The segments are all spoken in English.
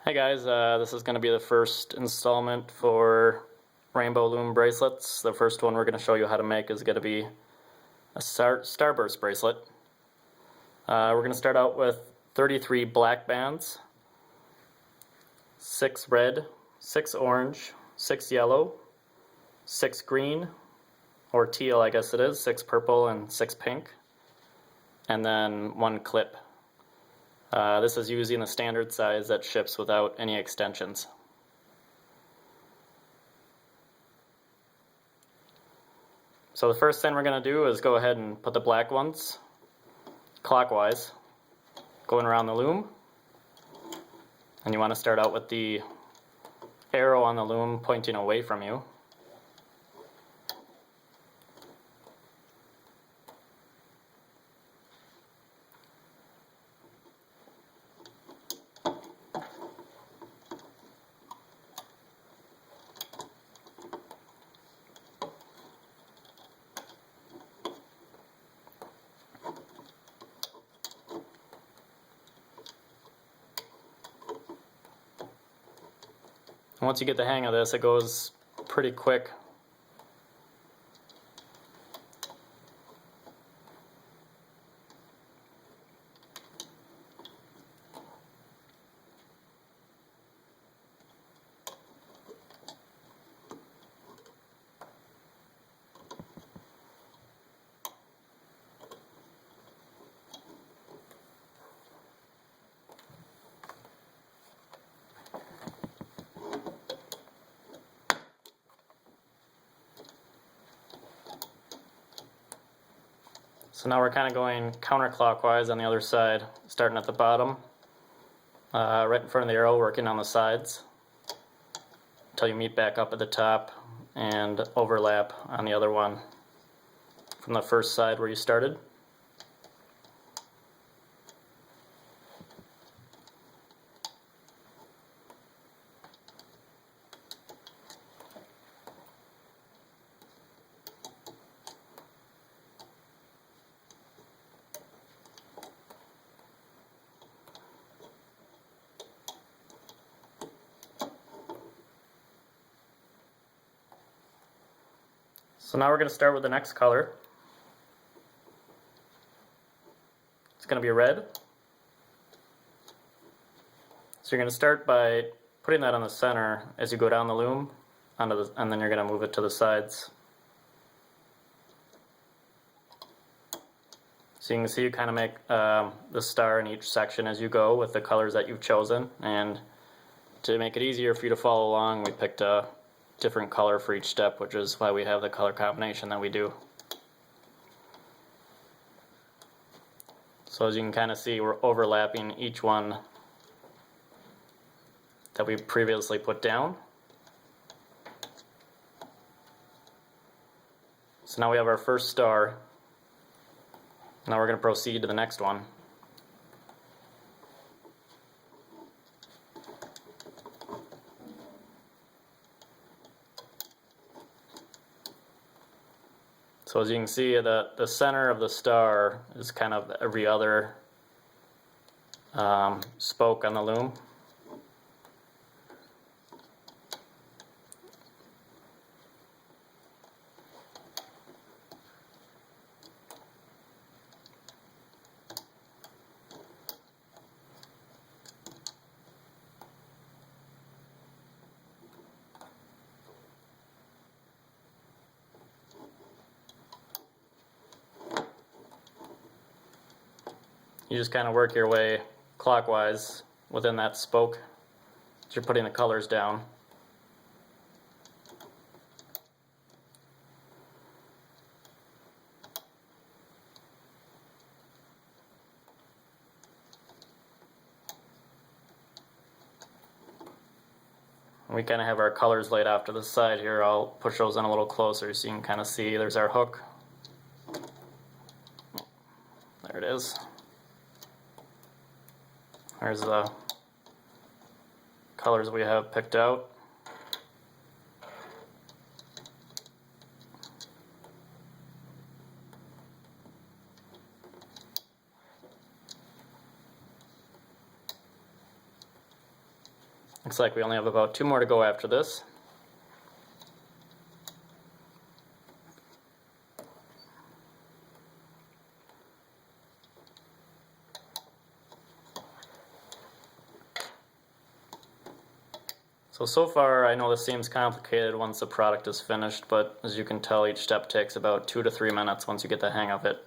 Hi guys, this is going to be the first installment for Rainbow Loom bracelets. The first one we're going to show you how to make is going to be a Starburst bracelet. We're going to start out with 33 black bands, 6 red, 6 orange, 6 yellow, 6 green, or teal I guess it is, 6 purple and 6 pink, and then 1 clip. This is using the standard size that ships without any extensions. So the first thing we're going to do is go ahead and put the black ones clockwise, going around the loom. And you want to start out with the arrow on the loom pointing away from you. And once you get the hang of this, it goes pretty quick. So now we're kind of going counterclockwise on the other side, starting at the bottom, right in front of the arrow, working on the sides until you meet back up at the top and overlap on the other one from the first side where you started. So now we're going to start with the next color. It's going to be red. So you're going to start by putting that on the center as you go down the loom, and then you're going to move it to the sides. So you can see you kind of make the star in each section as you go with the colors that you've chosen. And to make it easier for you to follow along, we picked a different color for each step, which is why we have the color combination that we do. So as you can kind of see, we're overlapping each one that we previously put down. So now we have our first star. Now we're going to proceed to the next one. So as you can see, the center of the star is kind of every other spoke on the loom. You just kind of work your way clockwise within that spoke as you're putting the colors down. We kind of have our colors laid off to the side here. I'll push those in a little closer so you can kind of see. There's our hook. There it is. There's the colors we have picked out. Looks like we only have about 2 more to go after this. So far I know this seems complicated once the product is finished, but as you can tell, each step takes about 2 to 3 minutes once you get the hang of it.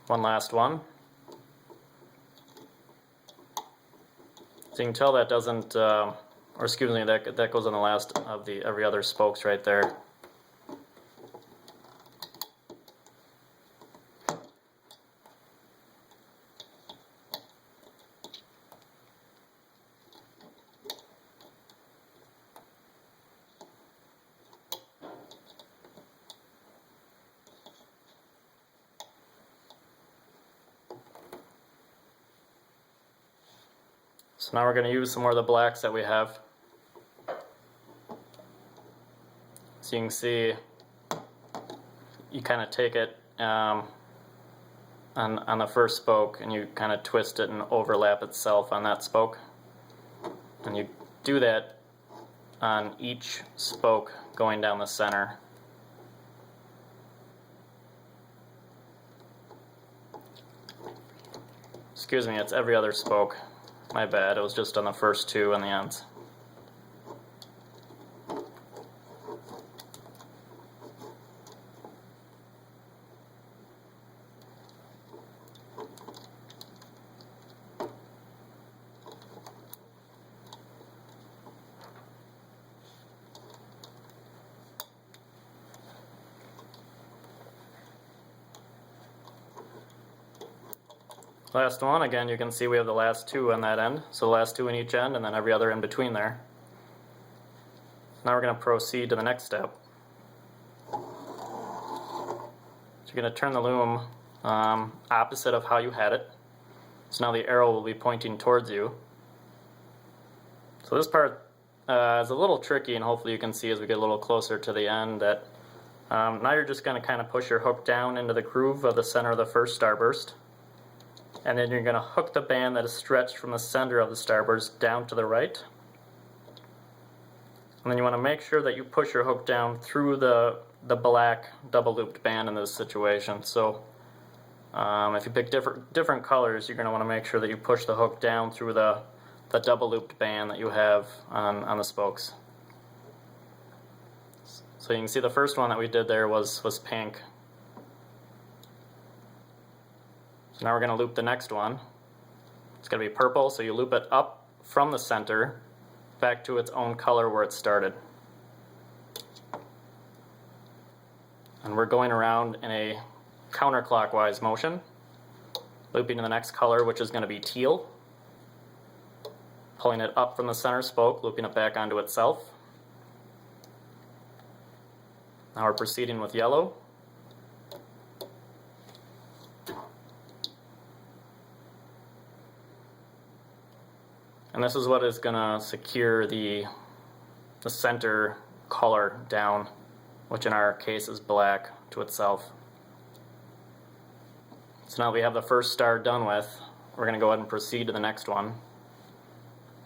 One last one. So you can tell that doesn't, or excuse me, that goes on the last of the every other spokes right there. So now we're going to use some more of the blacks that we have. So you can see, you kind of take it on the first spoke and you kind of twist it and overlap itself on that spoke. And you do that on each spoke going down the center. Excuse me, it's every other spoke. My bad, it was just on the first 2 on the ends. Last one, again you can see we have the last 2 on that end, so the last 2 in each end and then every other in between there. Now we're going to proceed to the next step. So you're going to turn the loom opposite of how you had it. So now the arrow will be pointing towards you. So this part is a little tricky, and hopefully you can see as we get a little closer to the end that now you're just going to kind of push your hook down into the groove of the center of the first starburst. And then you're going to hook the band that is stretched from the center of the starburst down to the right. And then you want to make sure that you push your hook down through the black double looped band in this situation. So if you pick different colors, you're going to want to make sure that you push the hook down through the double looped band that you have on the spokes. So you can see the first one that we did there was pink. So now we're going to loop the next one. It's going to be purple, so you loop it up from the center back to its own color where it started. And we're going around in a counterclockwise motion, looping to the next color, which is going to be teal. Pulling it up from the center spoke, looping it back onto itself. Now we're proceeding with yellow. And this is what is going to secure the center color down, which in our case is black, to itself. So now that we have the first star done with, we're going to go ahead and proceed to the next one.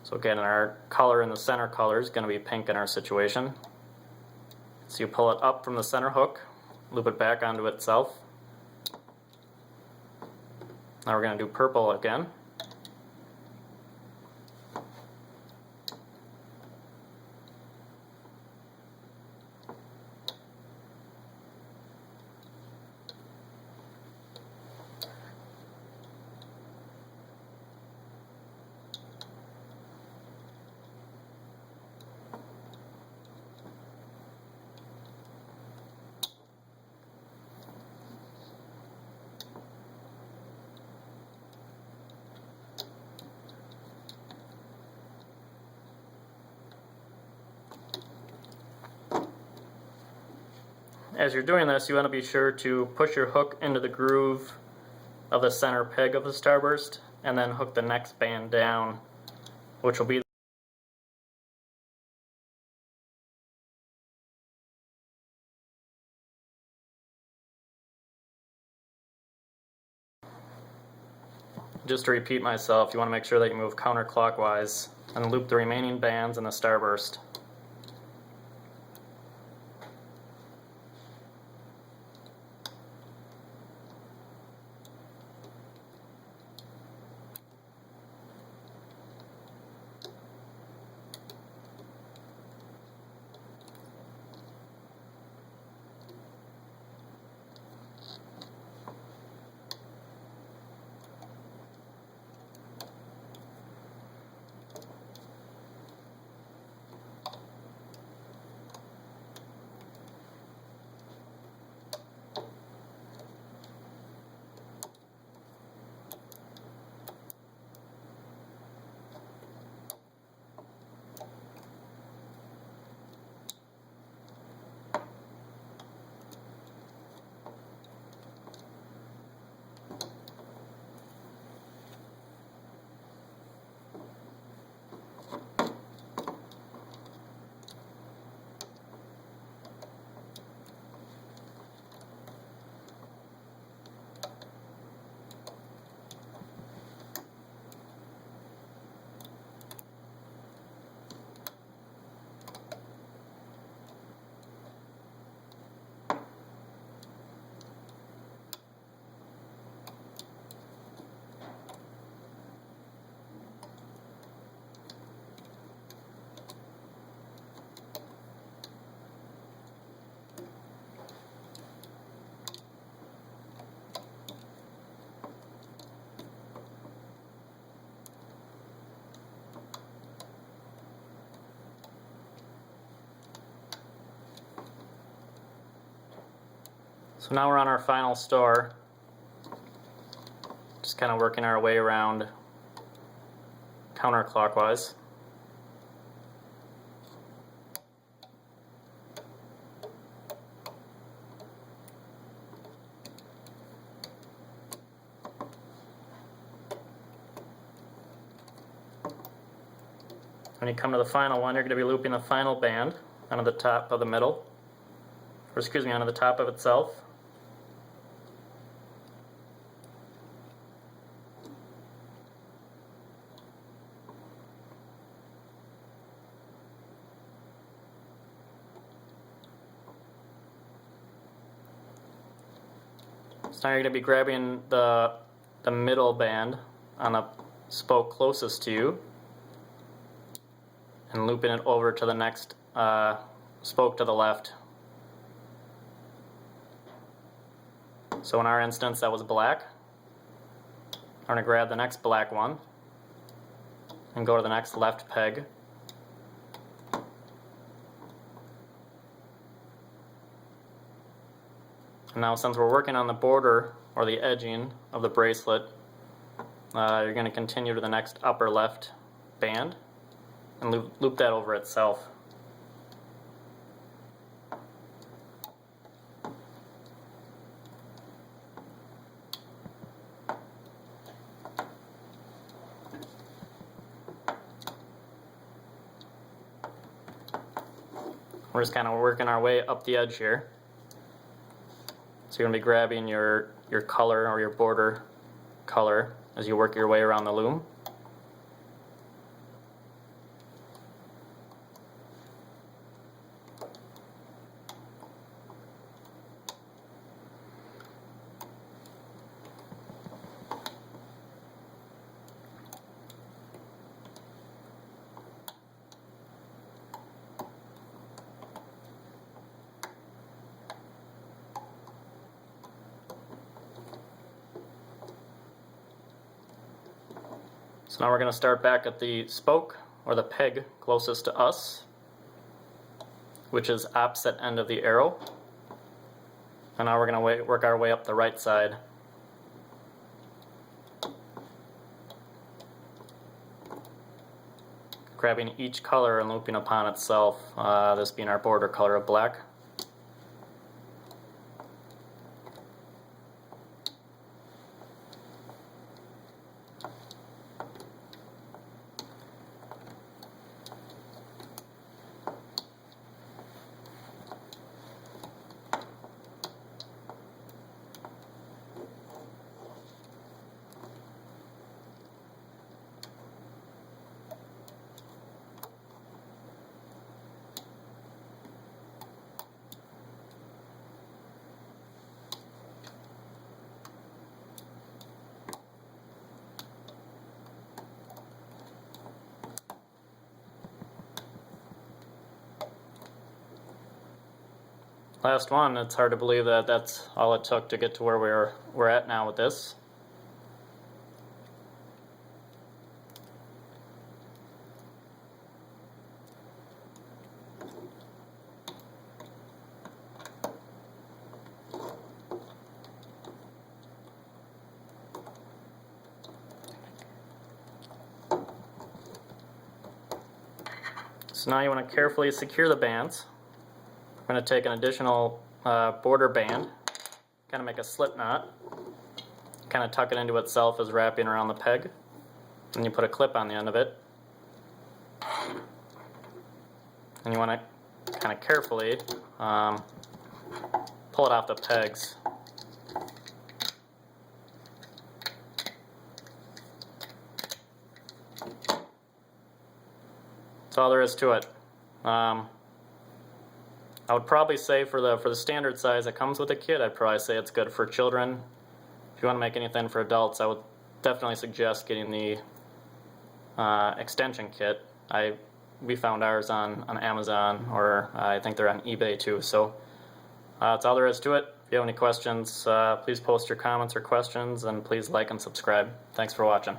So again, our color in the center color is going to be pink in our situation. So you pull it up from the center hook, loop it back onto itself. Now we're going to do purple again. As you're doing this, you want to be sure to push your hook into the groove of the center peg of the starburst and then hook the next band down, which will be just to repeat myself, you want to make sure that you move counterclockwise and loop the remaining bands in the starburst. So now we're on our final store, just kind of working our way around counterclockwise. When you come to the final one, you're going to be looping the final band onto the top of the middle, or excuse me, onto the top of itself. So now you're going to be grabbing the middle band on the spoke closest to you and looping it over to the next spoke to the left. So in our instance that was black. I'm going to grab the next black one and go to the next left peg. And now since we're working on the border or the edging of the bracelet, you're going to continue to the next upper left band and loop that over itself. We're just kind of working our way up the edge here. So you're going to be grabbing your color or your border color as you work your way around the loom. So now we're going to start back at the spoke or the peg closest to us, which is opposite end of the arrow. And now we're going to work our way up the right side. Grabbing each color and looping upon itself, this being our border color of black. Last one. It's hard to believe that that's all it took to get to where we're at now with this. So now you want to carefully secure the bands. I'm going to take an additional border band, kind of make a slip knot, kind of tuck it into itself as wrapping around the peg, and you put a clip on the end of it. And you want to kind of carefully pull it off the pegs. That's all there is to it. I would probably say for the standard size that comes with the kit, I'd probably say it's good for children. If you want to make anything for adults, I would definitely suggest getting the extension kit. We found ours on Amazon, or I think they're on eBay too. So that's all there is to it. If you have any questions, please post your comments or questions, and please like and subscribe. Thanks for watching.